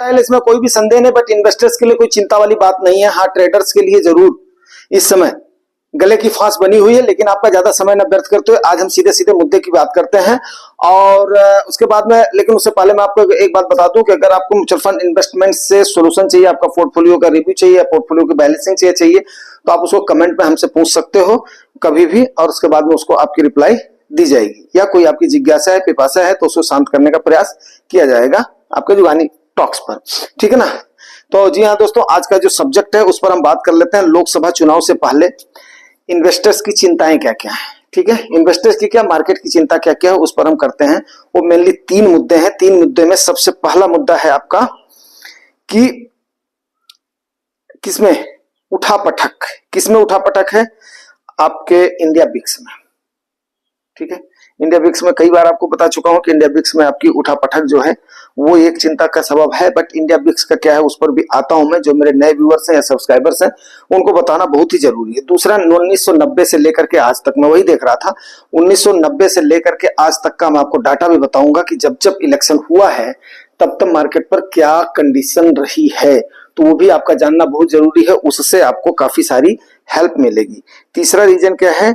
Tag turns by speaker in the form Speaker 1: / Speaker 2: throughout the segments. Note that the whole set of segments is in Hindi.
Speaker 1: इसमें कोई भी संदेह नहीं, बट इन्वेस्टर्स के लिए कोई चिंता वाली बात नहीं है। हाँ, ट्रेडर्स के लिए जरूर इस समय गले की फांस बनी हुई है, लेकिन आपका ज्यादा समय न व्यर्थ करते हुए आज हम सीधे सीधे मुद्दे की बात करते हैं। और उसके बाद में, लेकिन उससे पहले मैं आपको एक बात बता दूं कि अगर आपको म्यूचुअल फंड इन्वेस्टमेंट से सोल्यूशन चाहिए, आपका पोर्टफोलियो का रिव्यू चाहिए या पोर्टफोलियो की बैलेंसिंग चाहिए तो आप उसको कमेंट में हमसे पूछ सकते हो कभी भी, और उसके बाद में उसको आपकी रिप्लाई दी जाएगी। या कोई आपकी जिज्ञासा है, पिपासा है, तो उसको शांत करने का प्रयास किया जाएगा आपके जुगानी टॉक्स पर, ठीक है ना। तो जी हाँ दोस्तों, आज का जो सब्जेक्ट है उस पर हम बात कर लेते हैं। लोकसभा चुनाव से पहले इन्वेस्टर्स की चिंताएं क्या क्या है, ठीक है। इन्वेस्टर्स की क्या, मार्केट की चिंता क्या क्या है, उस पर हम करते हैं। वो मेनली 3 मुद्दे हैं। 3 मुद्दे में सबसे पहला मुद्दा है आपका कि किसमें उठापटक, किसमें उठापटक है, आपके इंडिया बिक्स में, ठीक है। इंडिया बिक्स में कई बार आपको बता चुका हूं कि इंडिया बिक्स में आपकी उठापटक जो है वो एक चिंता का सबब है। बट इंडिया बिक्स का क्या है उस पर भी आता हूं मैं। जो मेरे नए व्यूअर्स हैं या सब्सक्राइबर्स हैं उनको बताना बहुत ही जरूरी है। दूसरा, 1990 से लेकर के आज तक, मैं वही देख रहा था, 1990 से लेकर के आज तक का मैं आपको डाटा भी बताऊंगा कि जब जब इलेक्शन हुआ है तब तब मार्केट पर क्या कंडीशन रही है, तो वो भी आपका जानना बहुत जरूरी है। उससे आपको काफी सारी हेल्प मिलेगी। तीसरा रीजन क्या है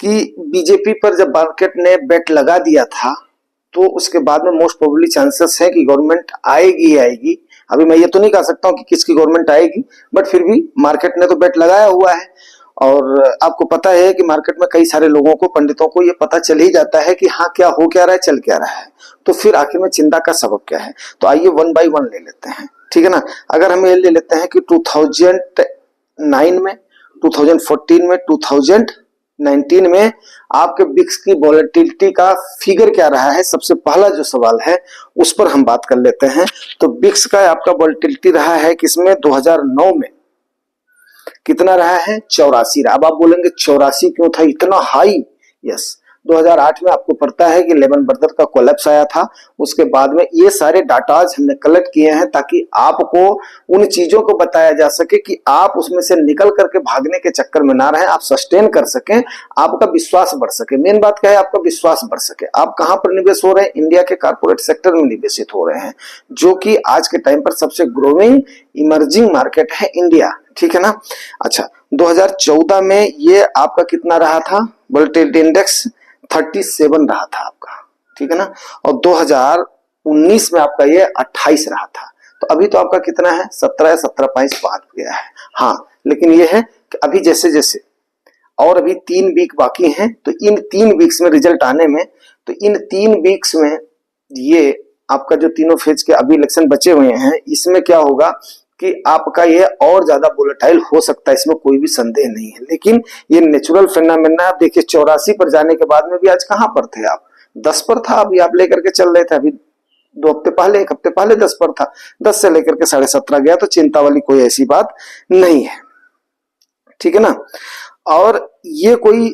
Speaker 1: कि बीजेपी पर जब मार्केट ने बेट लगा दिया था तो उसके बाद में मोस्ट प्रोबेबली चांसेस है कि गवर्नमेंट आएगी आएगी। अभी मैं ये तो नहीं कह सकता हूं कि किसकी गवर्नमेंट आएगी, बट फिर भी मार्केट ने तो बेट लगाया हुआ है। और आपको पता है कि मार्केट में कई सारे लोगों को, पंडितों को ये पता चल ही जाता है कि हाँ क्या हो क्या रहा है, चल क्या रहा है, तो फिर आखिर में चिंता का सबब क्या है। तो आइए 1 बाय 1 ले लेते हैं, ठीक है ना। अगर हम ये ले लेते हैं कि 2009 में, 2014 में, 2019 में आपके बिक्स की वॉलेटिलिटी का फिगर क्या रहा है, सबसे पहला जो सवाल है उस पर हम बात कर लेते हैं। तो बिक्स का आपका वॉलेटिलिटी रहा है किसमें, 2009 में कितना रहा है, 84 रहा। अब आप बोलेंगे 84 क्यों था इतना हाई? यस, 2008 में आपको पता है कि लेमन ब्रदर का कोलैप्स आया था। उसके बाद में ये सारे डाटाज हमने कलेक्ट किए हैं ताकि आपको उन चीजों को बताया जा सके कि आप उसमें से निकल करके भागने के चक्कर में ना रहें, आप सस्टेन कर सकें, आपका विश्वास बढ़ सके। मेन बात क्या है, आपका विश्वास बढ़ सके। आप कहां पर निवेश हो रहे हैं, इंडिया के कारपोरेट सेक्टर में निवेशित हो रहे हैं, जो कि आज के टाइम पर सबसे ग्रोइंग इमर्जिंग मार्केट है इंडिया, ठीक है ना। अच्छा, 2014 में ये आपका कितना रहा था, वोलेटिलिटी इंडेक्स 37 रहा था आपका, ठीक है ना। और 2019 में आपका ये 28 रहा था। तो अभी तो आपका कितना है, 17.5 पहुंच गया है। हाँ, लेकिन ये है कि अभी जैसे जैसे और अभी 3 वीक बाकी हैं, तो इन 3 वीक्स में रिजल्ट आने में, तो इन 3 वीक्स में ये आपका जो तीनों फेज के अभी इलेक्शन बचे हुए हैं, इसमें क्या होगा कि आपका ये और ज्यादा वोलेटाइल हो सकता है, इसमें कोई भी संदेह नहीं है। लेकिन ये नेचुरल फिनोमेना। आप देखिए 84 पर जाने के बाद में भी आज कहां पर थे आप, 10 पर था। अभी आप लेकर के चल रहे थे, अभी 2 हफ्ते पहले, 1 हफ्ते पहले 10 पर था, 10 से लेकर के 17.5 गया। तो चिंता वाली कोई ऐसी बात नहीं है, ठीक है ना। और ये कोई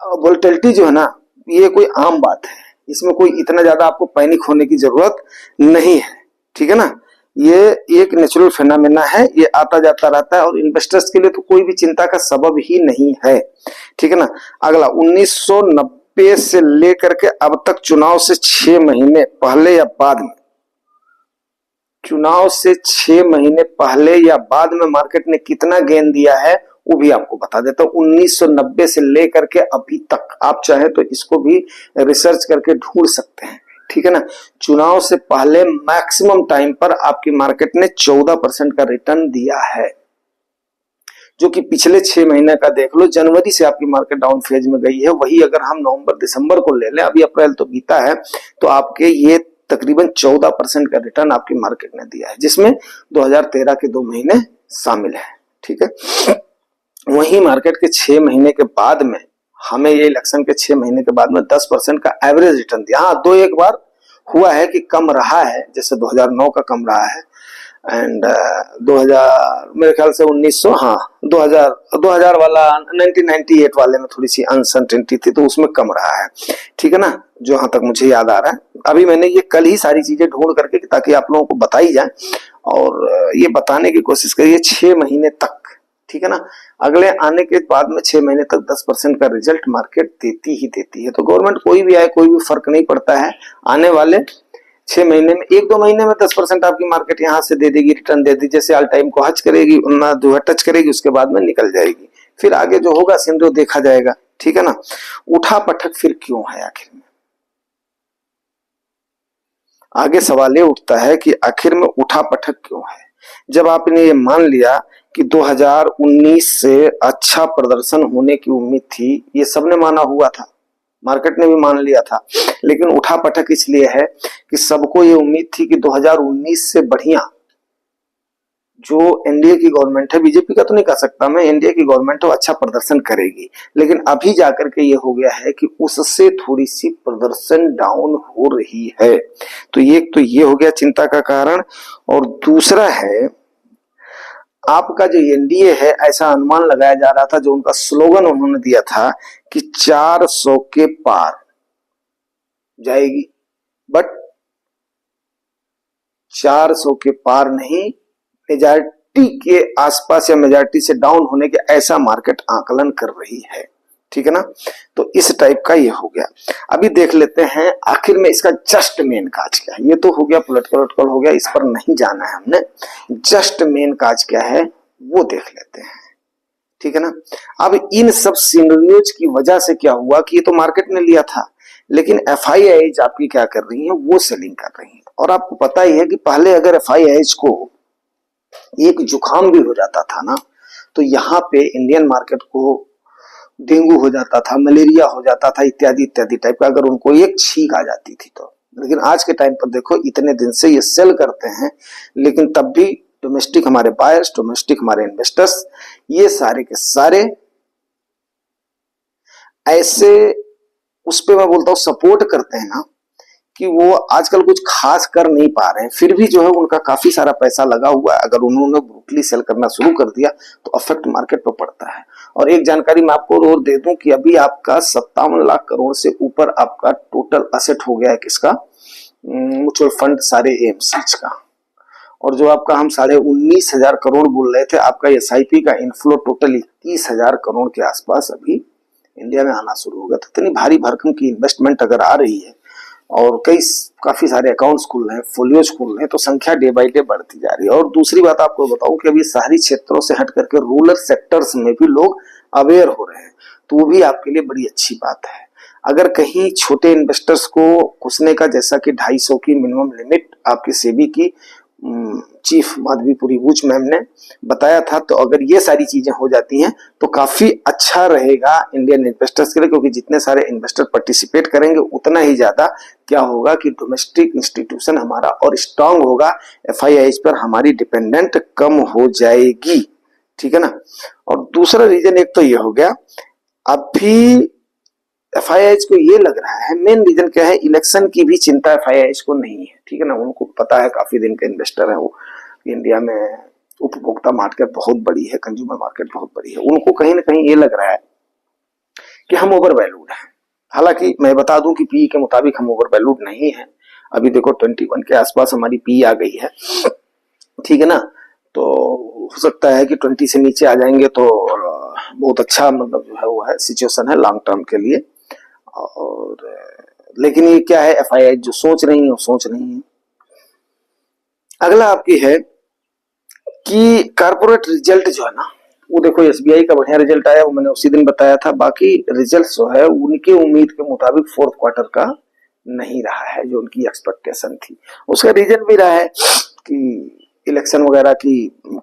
Speaker 1: वोलेटिलिटी जो है ना, ये कोई आम बात है, इसमें कोई इतना ज्यादा आपको पैनिक होने की जरूरत नहीं है, ठीक है ना। ये एक नेचुरल फिनोमेना है, ये आता जाता रहता है और इन्वेस्टर्स के लिए तो कोई भी चिंता का सबब ही नहीं है, ठीक है ना। अगला, 1990 से लेकर के अब तक चुनाव से 6 महीने पहले या बाद में, चुनाव से 6 महीने पहले या बाद में मार्केट ने कितना गेन दिया है वो भी आपको बता देता हूं। 1990 से लेकर के अभी तक आप चाहे तो इसको भी रिसर्च करके ढूंढ सकते हैं, ठीक है ना। चुनाव से पहले मैक्सिमम टाइम पर आपकी मार्केट ने 14% का रिटर्न दिया है, जो कि पिछले 6 महीने का देख लो। जनवरी से आपकी मार्केट डाउन फेज में गई है, वही अगर हम नवंबर दिसंबर को ले लें, अभी अप्रैल तो बीता है, तो आपके ये तकरीबन 14% का रिटर्न आपकी मार्केट ने दिया है, जिसमें 2013 के 2 महीने शामिल है, ठीक है। वही मार्केट के 6 महीने के बाद में हमें ये इलेक्शन के 6 महीने के बाद में 10% का एवरेज रिटर्न दिया। हाँ, 2-1 बार हुआ है कि कम रहा है, जैसे 2009 का कम रहा है, एंड 2000 मेरे ख्याल से 1900, हाँ 2000 वाला, 1998 वाले में थोड़ी सी अनसर्टेनिटी थी, तो उसमें कम रहा है, ठीक है ना, जहां तक मुझे याद आ रहा है। अभी मैंने ये कल ही सारी चीजें ढूंढ करके, ताकि आप लोगों को बताई जाए, और ये बताने की कोशिश करिए 6 महीने तक, ठीक है ना। अगले आने के बाद में 6 महीने तक 10% का रिजल्ट मार्केट देती ही देती है। तो गवर्नमेंट कोई भी आए, कोई भी फर्क नहीं पड़ता है। आने वाले 6 महीने में, 1-2 महीने में 10% आपकी मार्केट यहाँ से दे देगी, रिटर्न दे दी, जैसे ऑल टाइम को हज करेगी ना, जो टच करेगी उसके बाद में निकल जाएगी। फिर आगे जो होगा सिंधु देखा जाएगा, ठीक है ना। उठा पटक फिर क्यों है आखिर में? आगे सवाल ये उठता है कि आखिर में उठा पटक क्यों है? जब आपने ये मान लिया कि 2019 से अच्छा प्रदर्शन होने की उम्मीद थी, ये सबने माना हुआ था, मार्केट ने भी मान लिया था, लेकिन उठा पटक इसलिए है कि सबको ये उम्मीद थी कि 2019 से बढ़िया जो एनडीए की गवर्नमेंट है, बीजेपी का तो नहीं कह सकता मैं, एनडीए की गवर्नमेंट तो अच्छा प्रदर्शन करेगी, लेकिन अभी जाकर के ये हो गया है कि उससे थोड़ी सी प्रदर्शन डाउन हो रही है। तो ये हो गया चिंता का कारण। और दूसरा है, आपका जो एनडीए है, ऐसा अनुमान लगाया जा रहा था, जो उनका स्लोगन उन्होंने दिया था कि 400 के पार जाएगी, बट 400 के पार नहीं, मेजॉरिटी के आसपास या मेजॉरिटी से डाउन होने के ऐसा मार्केट आकलन कर रही है, ठीक है ना। तो इस टाइप का ये हो गया। अभी देख लेते हैं आखिर में इसका जस्ट मेन काज क्या है। ये तो हो गया पॉलिटिकल हो गया, इस पर नहीं जाना है हमने। जस्ट मेन काज क्या है वो देख लेते हैं, ठीक है ना। अब इन सब सिनेरियोज की वजह से क्या हुआ कि ये तो मार्केट ने लिया था, लेकिन एफआईआईज आपकी क्या कर रही है, वो सेलिंग कर रही है। और आपको पता ही है कि पहले अगर एफआईआईज को एक जुकाम भी हो जाता था ना, तो यहाँ पे इंडियन मार्केट को डेंगू हो जाता था, मलेरिया हो जाता था, इत्यादि इत्यादि टाइप का, अगर उनको एक छींक आ जाती थी तो। लेकिन आज के टाइम पर देखो, इतने दिन से ये सेल करते हैं, लेकिन तब भी डोमेस्टिक हमारे बायर्स, डोमेस्टिक हमारे इन्वेस्टर्स, ये सारे के सारे ऐसे उस पे मैं बोलता हूँ सपोर्ट करते हैं ना, कि वो आजकल कुछ खास कर नहीं पा रहे हैं, फिर भी जो है उनका काफी सारा पैसा लगा हुआ है। अगर उन्होंने ब्रूटली सेल करना शुरू कर दिया तो अफेक्ट मार्केट पर पड़ता है। और एक जानकारी मैं आपको और दे दूं कि अभी आपका 57 लाख करोड़ से ऊपर आपका टोटल असेट हो गया है किसका, म्यूचुअल फंड सारे एएमसीज का। और जो आपका हम 19,500 करोड़ बोल रहे थे, आपका एसआईपी का इनफ्लो टोटल 21,000 करोड़ के आसपास अभी इंडिया में आना शुरू हो गया। तो इतनी भारी भरकम की इन्वेस्टमेंट अगर आ रही है और काफी सारे अकाउंट्स खुल रहे हैं, फोलियोज खुल रहे हैं, तो संख्या डे बाई डे बढ़ती जा रही है। और दूसरी बात आपको बताऊं कि अभी शहरी क्षेत्रों से हट करके रूरल सेक्टर्स में भी लोग अवेयर हो रहे हैं, तो वो भी आपके लिए बड़ी अच्छी बात है। अगर कहीं छोटे इन्वेस्टर्स को घुसने का, जैसा कि 250 की मिनिमम लिमिट आपकी सेबी की चीफ माधवीपुरी बूच मैम ने बताया था, तो अगर ये सारी चीजें हो जाती हैं तो काफी अच्छा रहेगा इंडियन इन्वेस्टर्स के लिए, क्योंकि जितने सारे इन्वेस्टर पार्टिसिपेट करेंगे उतना ही ज्यादा क्या होगा कि डोमेस्टिक इंस्टीट्यूशन हमारा और स्ट्रांग होगा, एफआईआईज पर हमारी डिपेंडेंट कम हो जाएगी, ठीक है ना। और दूसरा रीजन एक तो ये हो गया, अभी एफआईआईज को ये लग रहा है, मेन रीजन क्या है, इलेक्शन की भी चिंता एफआईआईज को नहीं है, ठीक है ना। उनको पता है, काफी दिन के इन्वेस्टर है वो, इंडिया में उपभोक्ता मार्केट बहुत बड़ी है, कंज्यूमर मार्केट बहुत बड़ी है, उनको कहीं ना कहीं ये लग रहा है कि हम ओवर वैल्यूड हैं। हालांकि मैं बता दूं कि पीई के मुताबिक हम ओवर वैल्यूड नहीं है। अभी देखो 21 के आसपास हमारी पीई आ गई है, ठीक है ना। तो हो सकता है कि 20 से नीचे आ जाएंगे तो बहुत अच्छा, मतलब जो है वो है सिचुएशन है लॉन्ग टर्म के लिए। और लेकिन ये क्या है, एफआईआई जो सोच रही है वो सोच रही है। अगला आपकी है कि कारपोरेट रिजल्ट जो है ना, वो देखो एसबीआई का बढ़िया रिजल्ट आया, वो मैंने उसी दिन बताया था। बाकी रिजल्ट जो है उनके उम्मीद के मुताबिक फोर्थ क्वार्टर का नहीं रहा है जो उनकी एक्सपेक्टेशन थी। उसका रीजन भी रहा है कि इलेक्शन वगैरह की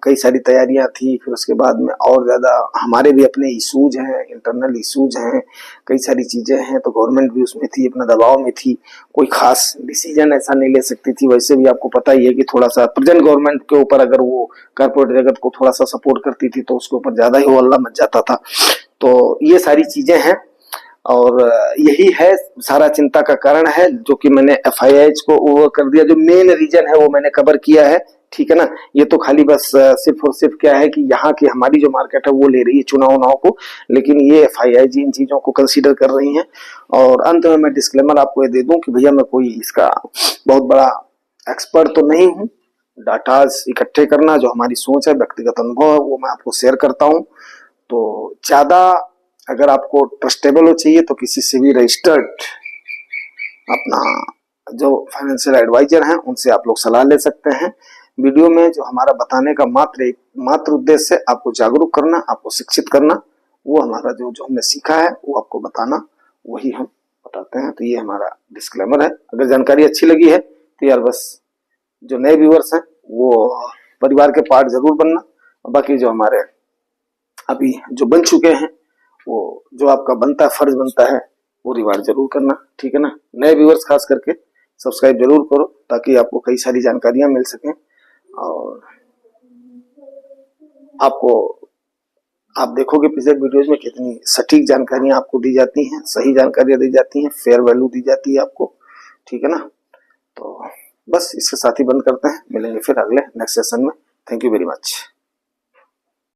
Speaker 1: कई सारी तैयारियां थी, फिर उसके बाद में और ज्यादा हमारे भी अपने इशूज हैं, इंटरनल इशूज हैं, कई सारी चीजें हैं, तो गवर्नमेंट भी उसमें थी, अपना दबाव में थी, कोई खास डिसीजन ऐसा नहीं ले सकती थी। वैसे भी आपको पता ही है कि थोड़ा सा प्रेजेंट गवर्नमेंट के ऊपर अगर वो कारपोरेट जगत को थोड़ा सा सपोर्ट करती थी तो उसके ऊपर ज्यादा ही वो हल्ला मच जाता था। तो ये सारी चीजें हैं और यही है सारा चिंता का कारण है, जो कि मैंने एफआईआईज को ओवर कर दिया। जो मेन रीजन है वो मैंने कवर किया है, ठीक है ना। ये तो खाली बस सिर्फ और सिर्फ क्या है कि यहाँ की हमारी जो मार्केट है वो ले रही है चुनाव को, लेकिन ये एफआईआईजी इन चीजों को कंसीडर कर रही हैं। और अंत में मैं डिस्क्लेमर आपको ये दे दूं कि भैया मैं कोई इसका बहुत बड़ा एक्सपर्ट तो नहीं हूँ। डाटाज इकट्ठे करना जो हमारी सोच है, व्यक्तिगत अनुभव है, वो मैं आपको शेयर करता हूँ। तो ज्यादा अगर आपको ट्रस्टेबल हो चाहिए तो किसी से भी रजिस्टर्ड अपना जो फाइनेंशियल एडवाइजर हैं उनसे आप लोग सलाह ले सकते हैं। वीडियो में जो हमारा बताने का मात्र उद्देश्य है आपको जागरूक करना, आपको शिक्षित करना। वो हमारा जो हमने सीखा है वो आपको बताना, वही हम बताते हैं। तो ये हमारा डिस्क्लेमर है। अगर जानकारी अच्छी लगी है तो यार बस जो नए व्यूअर्स हैं वो परिवार के पार्ट जरूर बनना, बाकी जो हमारे अभी जो बन चुके हैं वो जो आपका बनता है, फर्ज बनता है, वो रिवार्ड जरूर करना, ठीक है ना। नए व्यूअर्स खास करके सब्सक्राइब जरूर करो ताकि आपको कई सारी जानकारियां मिल सकें और आप देखोगे पिछले वीडियोज में कितनी सटीक जानकारियां आपको दी जाती हैं, सही जानकारियां दी जाती हैं, फेयर वैल्यू दी जाती है आपको, ठीक है ना। तो बस इसके साथ ही बंद करते हैं, मिलेंगे फिर अगले नेक्स्ट सेशन में। Thank you very much.